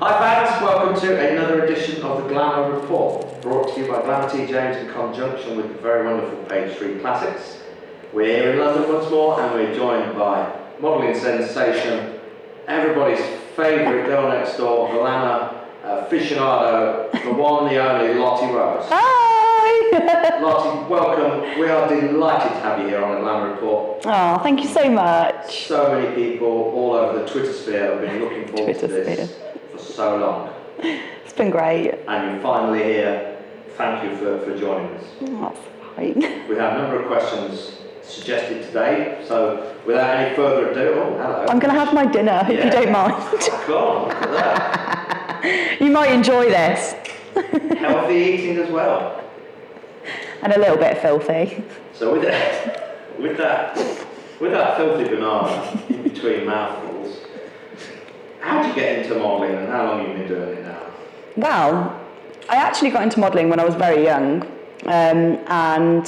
Hi fans, welcome to another edition of the Glamour Report, brought to you by Glamour Tea James in conjunction with the very wonderful Page 3 Classics. We're here in London once more and we're joined by modelling sensation, everybody's favourite girl next door, glamour aficionado, the one, the only, Lottie Rose. Hi! Lottie, welcome. We are delighted to have you here on the Glamour Report. Oh, thank you so much. So many people all over the Twitter sphere have been looking forward to this for so long. It's been great. And you're finally here. Thank you for joining us. Oh, that's fine. We have a number of questions suggested today, so without any further ado, oh, hello. I'm going to have my dinner, if you don't mind. Oh, God, look at that. You might enjoy this. Healthy eating as well. And a little bit filthy. So with that filthy banana in between mouthfuls, how did you get into modelling and how long have you been doing it now? Well, I actually got into modelling when I was very young. I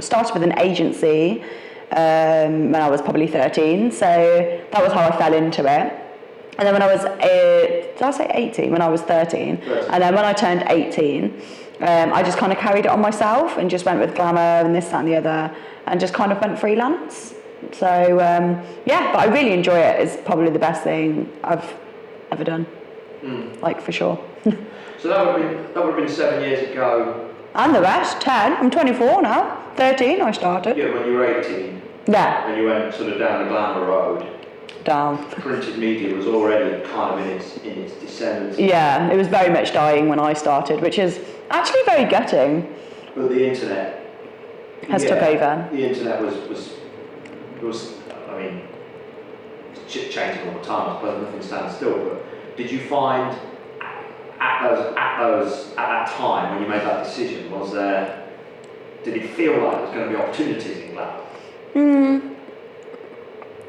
started with an agency when I was probably 13, so that was how I fell into it. And then when I was, did I say 18? When I was 13. And then when I turned 18, I just kind of carried it on myself and just went with glamour and this, that and the other, and just kind of went freelance. So, yeah, but I really enjoy it. It's probably the best thing I've ever done, like for sure. So that would have been 7 years ago. And the rest, 10. I'm 24 now. 13 I started. Yeah, when you were 18. Yeah. And you went sort of down the glamour road. Down. Printed media was already kind of in its descent. Yeah, it was very much dying when I started, which is actually very gutting. But the internet has took over. The internet was I mean, it's changing all the time. I suppose nothing stands still. But did you find at that time when you made that decision, did it feel like there was going to be opportunities in glamour?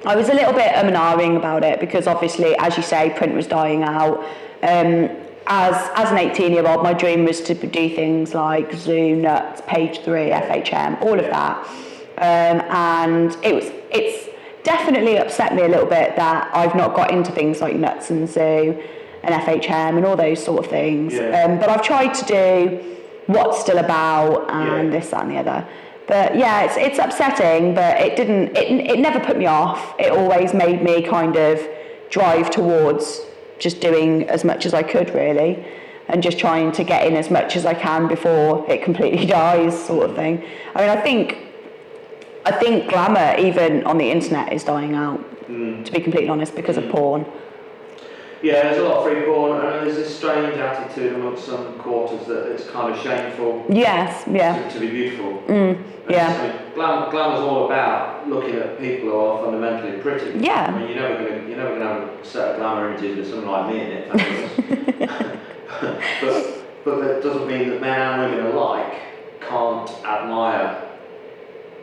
I was a little bit and ahhing about it because obviously, as you say, print was dying out. As an 18-year-old, my dream was to do things like Zoo, Nuts, Page 3, FHM, all of that. And it's definitely upset me a little bit that I've not got into things like Nuts and Zoo and FHM and all those sort of things. Yeah. But I've tried to do What's Still About and this, that and the other. But yeah, it's upsetting, but it never put me off. It always made me kind of drive towards just doing as much as I could really, and just trying to get in as much as I can before it completely dies, sort of thing. I mean, I think glamour, even on the internet, is dying out, to be completely honest, because of porn. Yeah, there's a lot of free porn, and there's this strange attitude amongst some quarters that it's kind of shameful. Yes, yeah. To be beautiful. Yeah. I mean, glamour's all about looking at people who are fundamentally pretty. Yeah. I mean, you're never gonna have a set of glamour images with someone like me in it. but that doesn't mean that men and women alike can't admire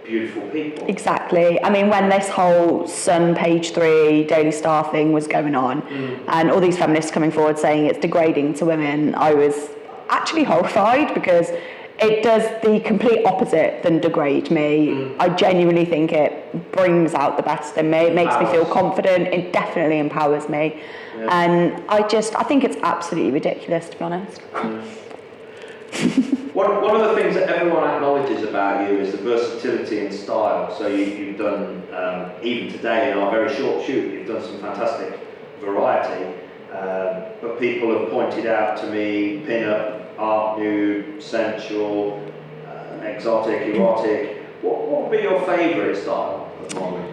beautiful people. Exactly. I mean, when this whole Sun, Page 3, Daily Star thing was going on, and all these feminists coming forward saying it's degrading to women, I was actually horrified because it does the complete opposite than degrade me. I genuinely think it brings out the best in me. It makes me feel confident. It definitely empowers me. Yeah. And I think it's absolutely ridiculous, to be honest. One of the things that everyone acknowledges about you is the versatility and style. So you've done, even today in our very short shoot, you've done some fantastic variety. But people have pointed out to me pin-up, art nude, sensual, exotic, erotic. What would be your favourite style of modelling?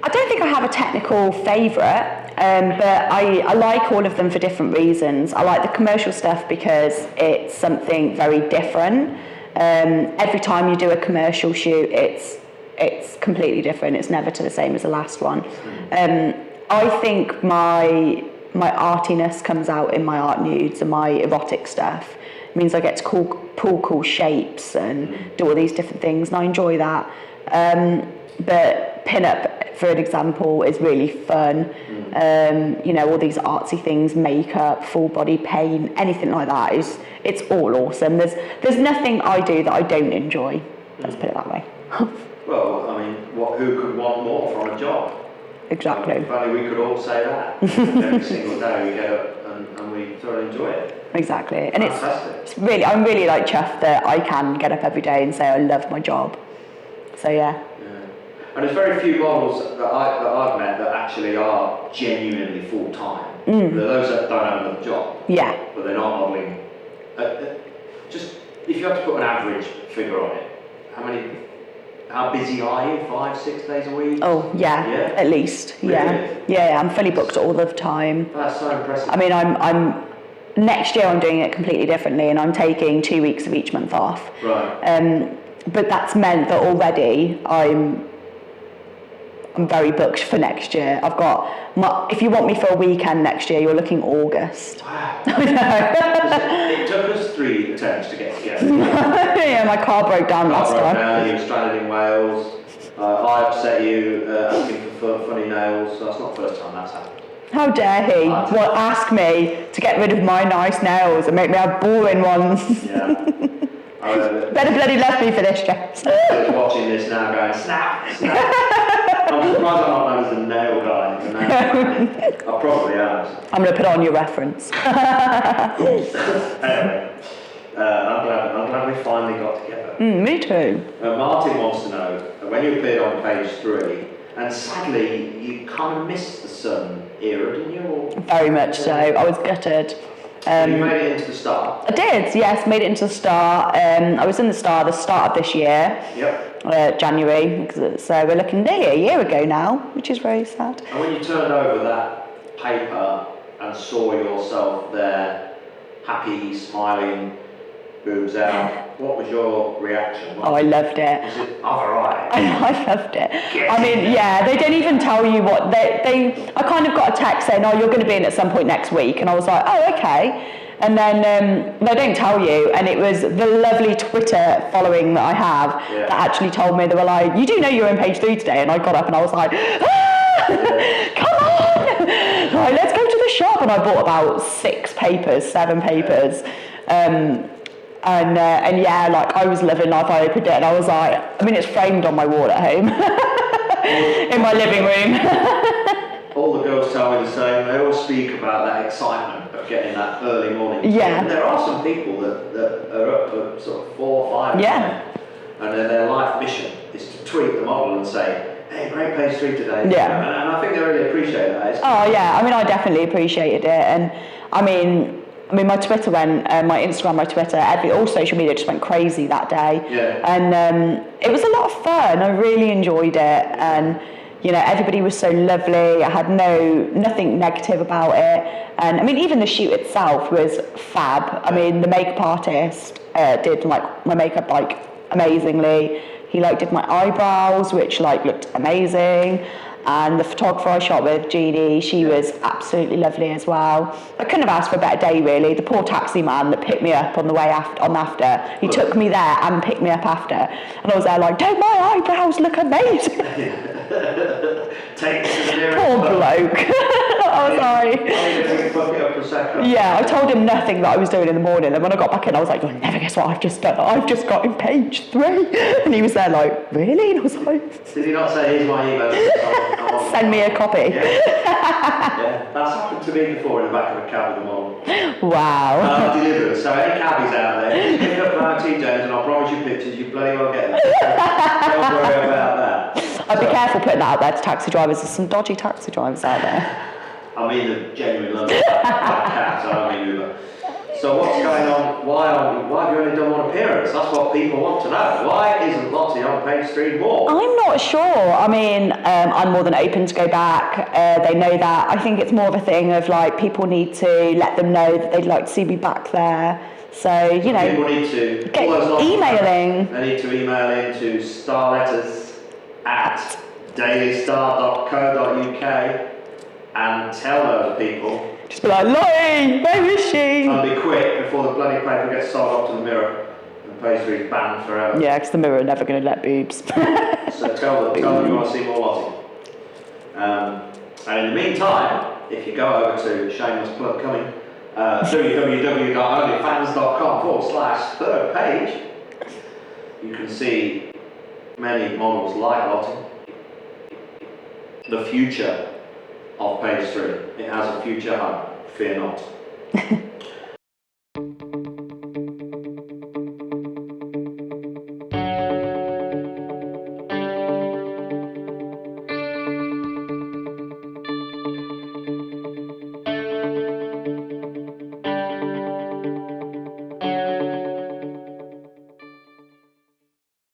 I don't think I have a technical favourite, but I like all of them for different reasons. I like the commercial stuff because it's something very different. Every time you do a commercial shoot, it's completely different. It's never the same as the last one. I think my artiness comes out in my art nudes and my erotic stuff. It means I get to pull cool shapes and do all these different things, and I enjoy that. But pin-up, for an example, is really fun. All these artsy things, makeup, full body paint, anything like that it's all awesome. There's nothing I do that I don't enjoy. Let's put it that way. Well, I mean, who could want more from a job? exactly. If only we could all say that every single day we get up and we thoroughly enjoy it. Exactly. And Fantastic. it's really, I'm really like chuffed that I can get up every day and say I love my job. So yeah. And there's very few models that I've met that actually are genuinely full-time. There are those that don't have another job. Yeah. But they're not modelling. Just, if you had to put an average figure on it, how busy are you? 5-6 days a week? Oh, yeah. At least. Really? Yeah, I'm fully booked all the time. That's so impressive. I mean, I'm next year I'm doing it completely differently, and I'm taking 2 weeks of each month off. Right. But that's meant that already I'm very booked for next year. I've got if you want me for a weekend next year, you're looking August. Wow. I know. It took us 3 attempts to get together. Yeah, my car broke down last time. You were stranded in Wales. I upset you asking for funny nails. So that's not the first time that's happened. How dare he? Well, ask me to get rid of my nice nails and make me have boring ones. Yeah. Better bloody love me for this, James. I was watching this now going, snap. I'm surprised I'm not known as the nail guy. I probably am. I'm going to put on your reference. Anyway, I'm glad we finally got together. Me too. Martin wants to know, when you appeared on page 3, and sadly, you kind of missed the Sun era, didn't you? Or? Very much so. I was gutted. You made it into the Star. I did, yes, made it into the Star. I was in the Star the start of this year. Yep. January, so we're looking nearly a year ago now, which is very sad. And when you turned over that paper and saw yourself there, happy, smiling, boobs out, what was your reaction? I loved it. Was it alright? I loved it. I mean, yeah, they don't even tell you what I kind of got a text saying, oh, you're going to be in at some point next week, and I was like, oh, okay. And then they don't tell you, and it was the lovely Twitter following that I have that actually told me, they were like, you do know you're in page 3 today, and I got up and I was like, come on, like, let's go to the shop, and I bought about 7 papers. And yeah, like I was living life. I opened it and I was like, I mean, it's framed on my wall at home in my living room. All the girls tell me the same. They all speak about that excitement of getting that early morning. Yeah. And there are some people that are up for sort of 4 or 5 Yeah. and their life mission is to tweet the model and say, hey, great page 3 today. Yeah. And I think they really appreciate that. Oh yeah, I mean, I definitely appreciated it, and I mean, my Twitter went, my Instagram, my Twitter, all social media just went crazy that day. Yeah. And it was a lot of fun. I really enjoyed it. And, you know, everybody was so lovely. I had nothing negative about it. And, I mean, even the shoot itself was fab. I mean, the makeup artist did, like, my makeup, like, amazingly. He, like, did my eyebrows, which, like, looked amazing. And the photographer I shot with, Jeannie, she was absolutely lovely as well. I couldn't have asked for a better day, really. The poor taxi man that picked me up on the way after, he took me there and picked me up after. And I was there like, don't my eyebrows look amazing? Take it to the nearest Poor bloke. I was like... Yeah, I told him nothing that I was doing in the morning. And when I got back in, I was like, you'll never guess what I've just done. I've just got in page 3. And he was there like, really? And I was like... Did he not say, here's my email? Send me a copy. Yeah, that's happened to me before in the back of a cab with a model. Wow. Delivered. So any cabbies out there, pick up Glamour Tea James and I'll promise you pictures, you bloody well get them. Don't worry about that. I'd be careful putting that out there to taxi drivers. There's some dodgy taxi drivers out there. I mean the genuine London cabs, I don't mean Uber. So what's going on? Why have you only done 1 appearance? That's what people want to know. Why isn't Lottie on page 3 more? I'm not sure. I mean, I'm more than open to go back. They know that. I think it's more of a thing of like people need to let them know that they'd like to see me back there. So, you know, people need to get emailing. They need to email in to starletters@dailystar.co.uk and tell those people. Just be like, Lottie, where is she? And be quick before the bloody paper gets sold off to the Mirror and page 3 is banned forever. Yeah, because the Mirror are never going to let boobs. So tell them you want to see more Lottie. And in the meantime, if you go over to shameless plug coming, www.onlyfans.com/3rd page, you can see many models like Lottie. The future of page 3. It has a future home. Fear not.